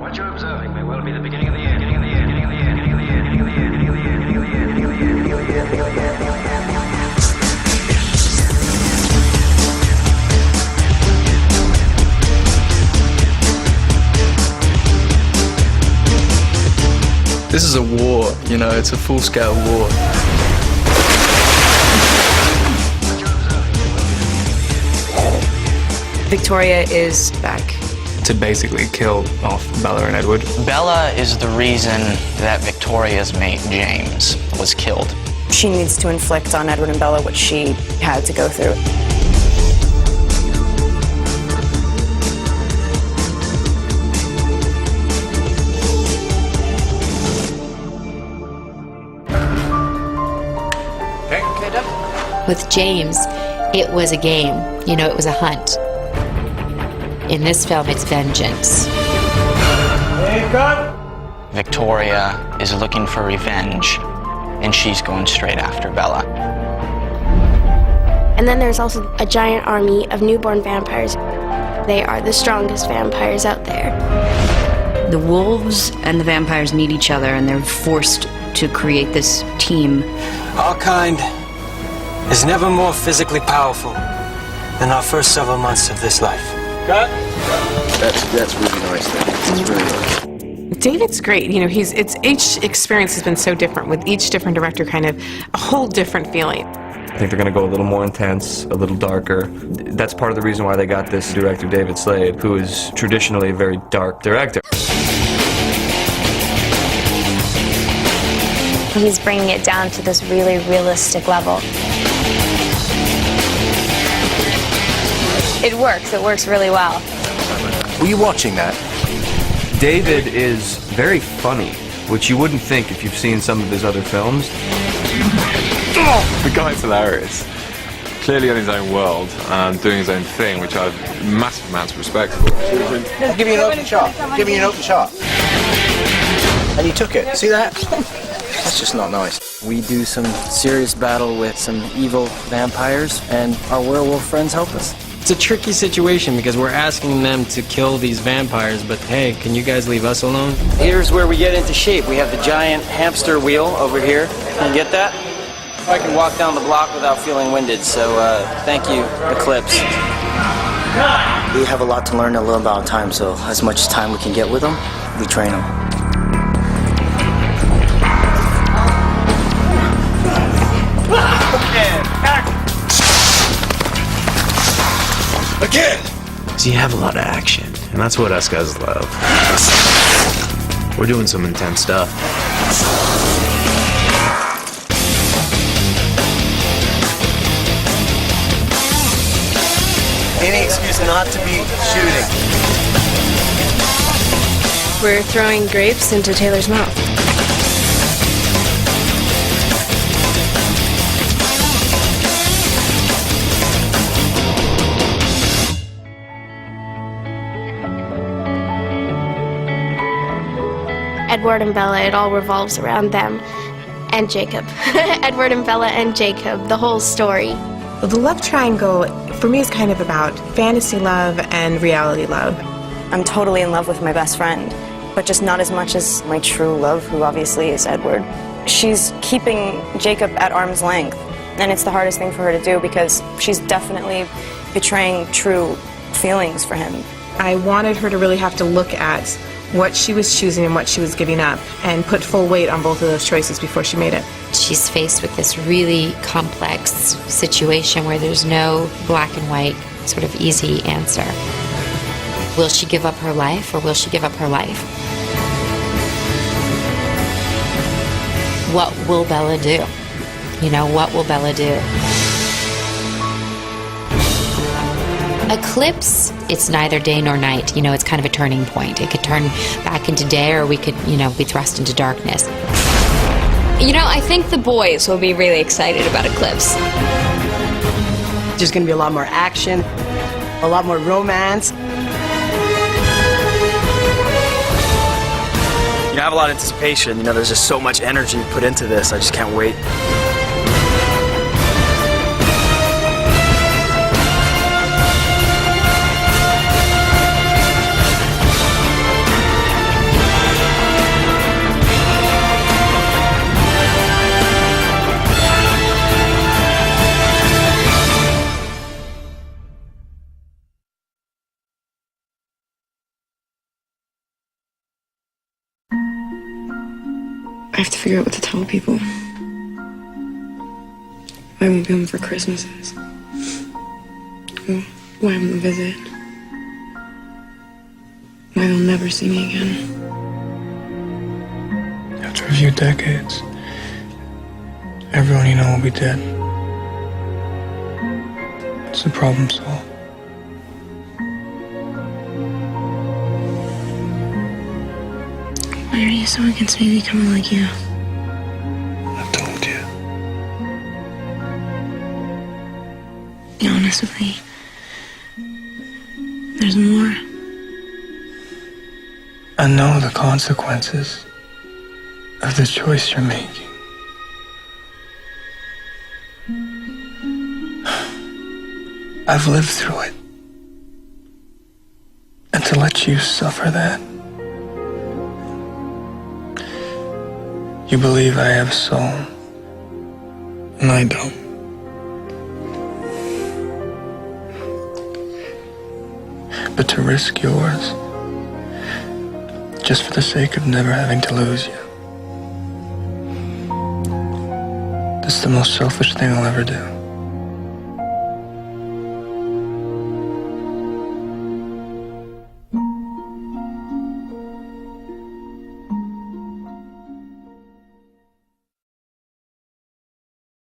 What you're observing may well be the beginning of the end. Beginning of the end. Beginning of the end. Beginning of the end. Beginning of the end. Beginning of the end. Beginning of the end. Beginning of the end. Beginning of the end. Beginning of the end. This is a war, you know, it's a full-scale war. Victoria is back. To basically kill off Bella and Edward. Bella is the reason that Victoria's mate, James, was killed. She needs to inflict on Edward and Bella what she had to go through. With James, it was a game. You know, it was a hunt. In this film, it's vengeance. Hey, cut! Victoria is looking for revenge, and she's going straight after Bella. And then there's also a giant army of newborn vampires. They are the strongest vampires out there. The wolves and the vampires meet each other, and they're forced to create this team. Our kind is never more physically powerful than our first several months of this life. Cut. That's really nice. It's really nice. David's great. You know, each experience has been so different with each different director, kind of a whole different feeling. I think they're going to go a little more intense, a little darker. That's part of the reason why they got this director, David Slade, who is traditionally a very dark director. He's bringing it down to this really realistic level. It works really well. Were you watching that? David is very funny, which you wouldn't think if you've seen some of his other films. The guy's hilarious. Clearly in his own world, doing his own thing, which I have massive amounts of respect for. I'll give you an open shot. Give me an open shot. And you took it. See that? That's just not nice. We do some serious battle with some evil vampires, and our werewolf friends help us. It's a tricky situation because we're asking them to kill these vampires, but hey, can you guys leave us alone? Here's where we get into shape. We have the giant hamster wheel over here. Can you get that? I can walk down the block without feeling winded, so thank you, Eclipse. We have a lot to learn in a little amount of time, so as much time we can get with them, we train them. Again! So you have a lot of action, and that's what us guys love. We're doing some intense stuff. Any excuse not to be shooting. We're throwing grapes into Taylor's mouth. Edward and Bella, it all revolves around them. And Jacob. Edward and Bella and Jacob, the whole story. The love triangle, for me, is kind of about fantasy love and reality love. I'm totally in love with my best friend, but just not as much as my true love, who obviously is Edward. She's keeping Jacob at arm's length, and it's the hardest thing for her to do because she's definitely betraying true feelings for him. I wanted her to really have to look at what she was choosing and what she was giving up and put full weight on both of those choices before she made it. She's faced with this really complex situation where there's no black and white sort of easy answer. Will she give up her life or will she give up her life? What will Bella do? You know, what will Bella do? Eclipse, it's neither day nor night. You know, it's kind of a turning point. It could turn back into day or we could, you know, be thrust into darkness. You know, I think the boys will be really excited about Eclipse. There's going to be a lot more action, a lot more romance. You know, I have a lot of anticipation. You know, there's just so much energy put into this. I just can't wait. I have to figure out what to tell people. I won't be home for Christmases. Why I won't visit. Why they'll never see me again. After a few decades, everyone you know will be dead. It's a problem solved. Why are you so against me becoming like you? I told you. Be honest with me. There's more. I know the consequences of the choice you're making. I've lived through it. And to let you suffer that. You believe I have soul, and I don't. But to risk yours, just for the sake of never having to lose you, that's the most selfish thing I'll ever do.